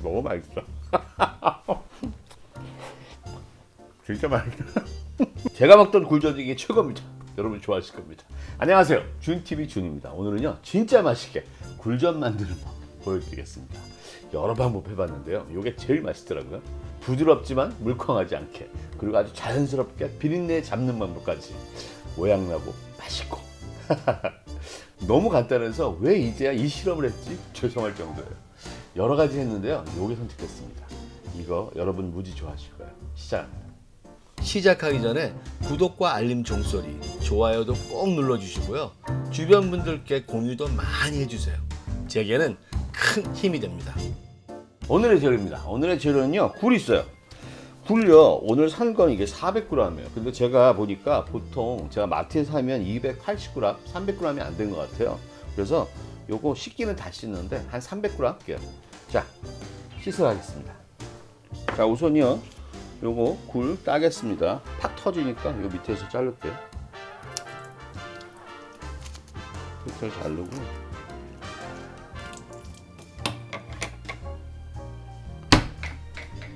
너무 맛있어. 진짜 맛있다. 제가 먹던 굴전이 최고입니다. 여러분 좋아하실 겁니다. 안녕하세요, 준TV 준입니다. 오늘은요 진짜 맛있게 굴전 만드는 법 보여드리겠습니다. 여러 방법 해봤는데요, 이게 제일 맛있더라고요. 부드럽지만 물컹하지 않게, 그리고 아주 자연스럽게 비린내 잡는 방법까지. 모양나고 맛있고 너무 간단해서 왜 이제야 이 실험을 했지 죄송할 정도예요. 여러 가지 했는데요, 요게 선택했습니다. 이거 여러분 무지 좋아하실 거예요. 시작합니다. 시작하기 전에 구독과 알림 종소리, 좋아요도 꼭 눌러주시고요. 주변 분들께 공유도 많이 해주세요. 제게는 큰 힘이 됩니다. 오늘의 재료입니다. 오늘의 재료는요, 굴이 있어요. 굴요, 오늘 산 건 이게 400g이에요. 근데 제가 보니까 보통 제가 마트에서 사면 280g, 300g이 안 된 것 같아요. 그래서 요거 씻기는 다 씻는데 한 300g 할게요. 자, 씻어 가겠습니다. 자, 우선요, 요거 굴 따겠습니다. 팍 터지니까 요 밑에서 자를게요. 끝을 자르고.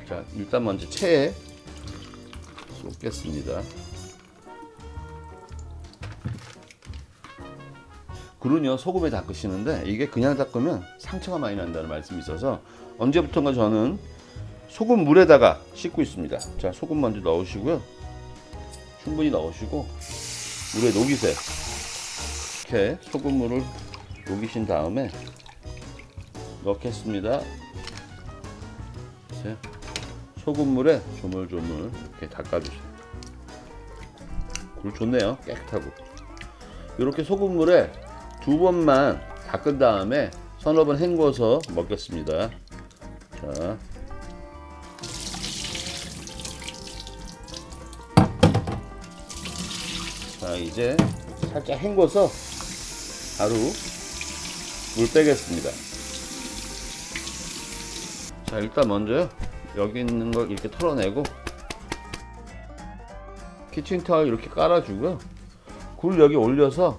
자, 일단 먼저 체에 쏟겠습니다. 굴은요 소금에 닦으시는데 이게 그냥 닦으면 상처가 많이 난다는 말씀이 있어서 언제부턴가 저는 소금 물에다가 씻고 있습니다. 자, 소금 먼저 넣으시고요. 충분히 넣으시고 물에 녹이세요. 이렇게 소금물을 녹이신 다음에 넣겠습니다. 자, 소금물에 조물조물 이렇게 닦아주세요. 굴 좋네요, 깨끗하고. 이렇게 소금물에 2번만 닦은 다음에 서너 번 헹궈서 먹겠습니다. 자, 이제 살짝 헹궈서 바로 물 빼겠습니다. 자, 일단 먼저요, 여기 있는 걸 이렇게 털어내고 키친타월 이렇게 깔아주고요. 굴 여기 올려서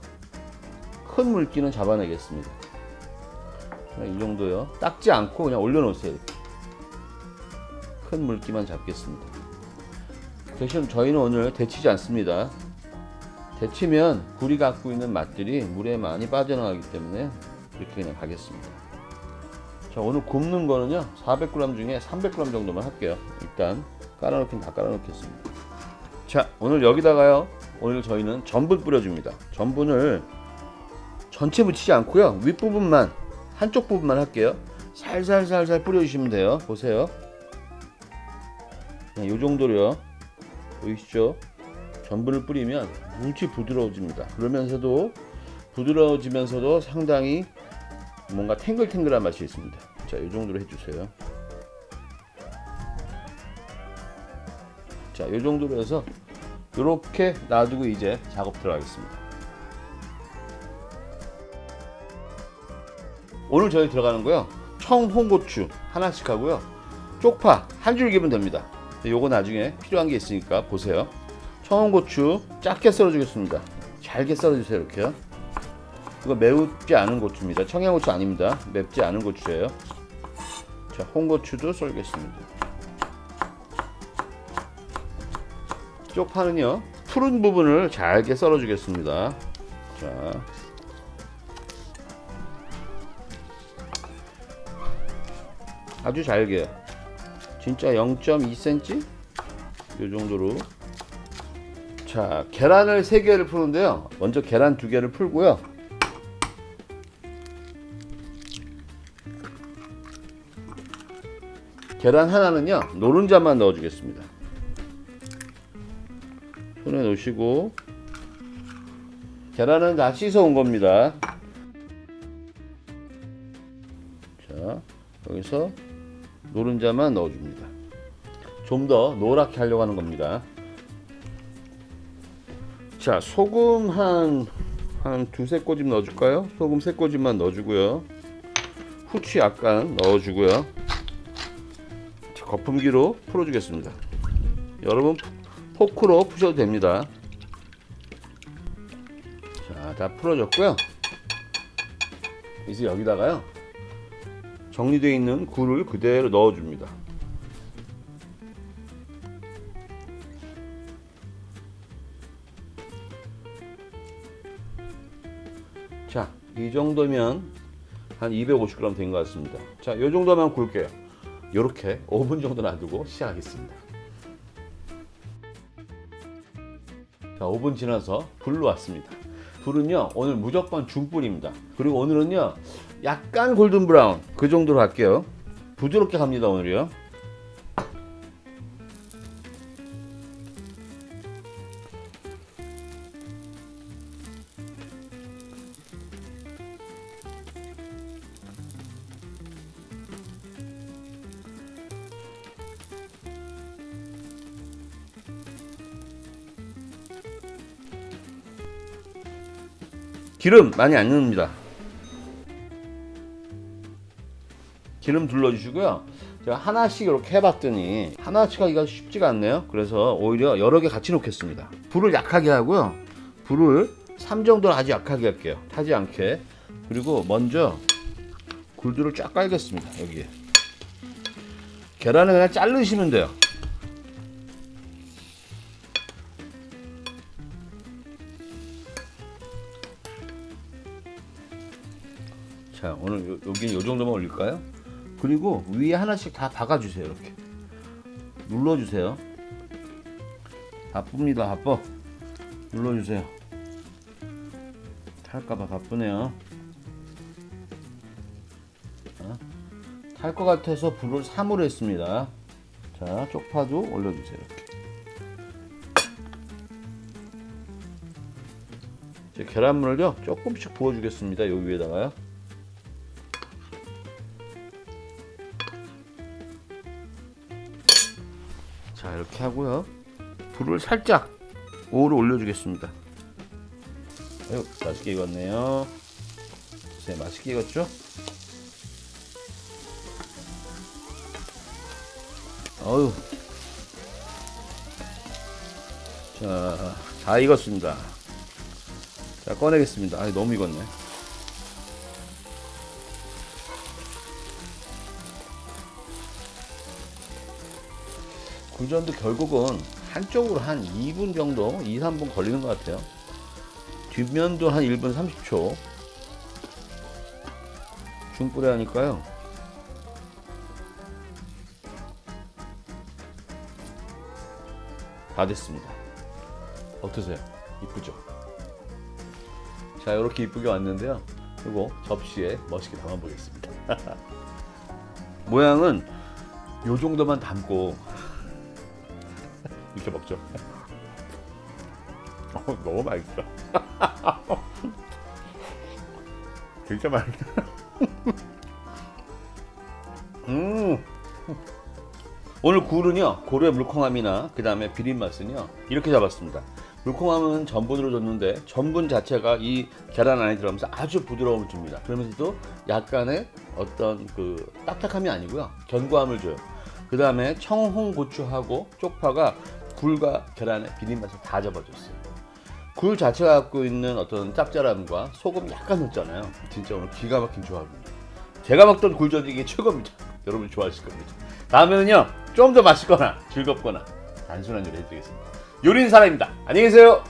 큰 물기는 잡아내겠습니다. 자, 이 정도요. 닦지 않고 그냥 올려놓으세요. 이렇게. 큰 물기만 잡겠습니다. 대신 저희는 오늘 데치지 않습니다. 데치면 굴이 갖고 있는 맛들이 물에 많이 빠져나가기 때문에 이렇게 그냥 가겠습니다. 자, 오늘 굽는 거는요 400g 중에 300g 정도만 할게요. 일단 깔아놓긴 다 깔아놓겠습니다. 자, 오늘 여기다가요, 오늘 저희는 전분 뿌려줍니다. 전분을 전체 묻히지 않고요, 윗부분만, 한쪽 부분만 할게요. 살살살살 뿌려주시면 돼요. 보세요, 그냥 요 정도로요. 보이시죠? 전분을 뿌리면 무지 부드러워집니다. 그러면서도 부드러워지면서도 상당히 뭔가 탱글탱글한 맛이 있습니다. 자, 이 정도로 해주세요. 자, 이 정도로 해서 이렇게 놔두고 이제 작업 들어가겠습니다. 오늘 저희 들어가는 거요, 청, 홍고추 하나씩 하고요, 쪽파 한 줄기면 됩니다. 요거 나중에 필요한 게 있으니까 보세요. 청홍고추 작게 썰어주겠습니다. 잘게 썰어주세요. 이렇게요. 이거 매우지 않은 고추입니다. 청양고추 아닙니다. 맵지 않은 고추예요. 자, 홍고추도 썰겠습니다. 쪽파는요, 푸른 부분을 잘게 썰어주겠습니다. 자, 아주 잘게요. 진짜 0.2cm 이 정도로. 자, 계란을 3개를 푸는데요, 먼저 계란 2개를 풀고요. 계란 하나는요 노른자만 넣어주겠습니다. 손에 놓으시고, 계란은 다 씻어 온 겁니다. 자, 여기서 노른자만 넣어줍니다. 좀 더 노랗게 하려고 하는 겁니다. 자, 소금 한 2-3꼬집 넣어줄까요? 소금 3꼬집만 넣어주고요. 후추 약간 넣어주고요. 거품기로 풀어주겠습니다. 여러분 포크로 푸셔도 됩니다. 자, 다 풀어졌고요. 이제 여기다가요 정리되어 있는 굴을 그대로 넣어줍니다. 자, 이 정도면 한 250g 된 것 같습니다. 자, 이 정도만 굴게요. 이렇게 5분 정도 놔두고 시작하겠습니다. 자, 5분 지나서 불로 왔습니다. 불은요, 오늘 무조건 중불입니다. 그리고 오늘은요, 약간 골든 브라운 그 정도로 할게요. 부드럽게 갑니다, 오늘이요. 기름 많이 안 넣습니다. 기름 둘러주시고요. 제가 하나씩 이렇게 해봤더니 하나씩 하기가 쉽지가 않네요. 그래서 오히려 여러 개 같이 놓겠습니다. 불을 약하게 하고요. 불을 3 정도로 아주 약하게 할게요. 타지 않게. 그리고 먼저 굴들을 쫙 깔겠습니다. 여기에. 계란을 그냥 자르시면 돼요. 자, 오늘 여기 요 정도만 올릴까요? 그리고 위에 하나씩 다 박아주세요. 이렇게 눌러주세요. 바쁩니다. 바빠. 눌러주세요. 탈까봐 바쁘네요. 탈 것 같아서 불을 3으로 했습니다. 자, 쪽파도 올려주세요. 이렇게. 이제 계란물을요 조금씩 부어주겠습니다. 여기 위에다가요. 자, 이렇게 하고요. 불을 살짝 5로 올려주겠습니다. 아유, 맛있게 익었네요. 네, 맛있게 익었죠? 어휴. 자, 다 익었습니다. 자, 꺼내겠습니다. 아, 너무 익었네. 굴전도 결국은 한쪽으로 한 2분 정도, 2, 3분 걸리는 것 같아요. 뒷면도 한 1분 30초. 중불에 하니까요. 다 됐습니다. 어떠세요? 이쁘죠? 자, 이렇게 이쁘게 왔는데요. 그리고 접시에 멋있게 담아보겠습니다. 모양은 요 정도만 담고 이렇게 먹죠. 너무 맛있어. 진짜 맛있어. 오늘 굴은요, 고루의 물컹함이나 그 다음에 비린 맛은요 이렇게 잡았습니다. 물컹함은 전분으로 줬는데 전분 자체가 이 계란 안에 들어가면서 아주 부드러움을 줍니다. 그러면서도 약간의 어떤 그 딱딱함이 아니고요, 견고함을 줘요. 그 다음에 청홍고추하고 쪽파가 굴과 계란의 비린 맛을 다 잡아줬어요. 굴 자체가 갖고 있는 어떤 짭짤함과 소금 약간 넣었잖아요. 진짜 오늘 기가 막힌 조합입니다. 제가 먹던 굴전이 이게 최고입니다. 여러분 좋아하실 겁니다. 다음에는요, 좀 더 맛있거나 즐겁거나 단순한 요리 해드리겠습니다. 요리는 사람입니다. 안녕히 계세요.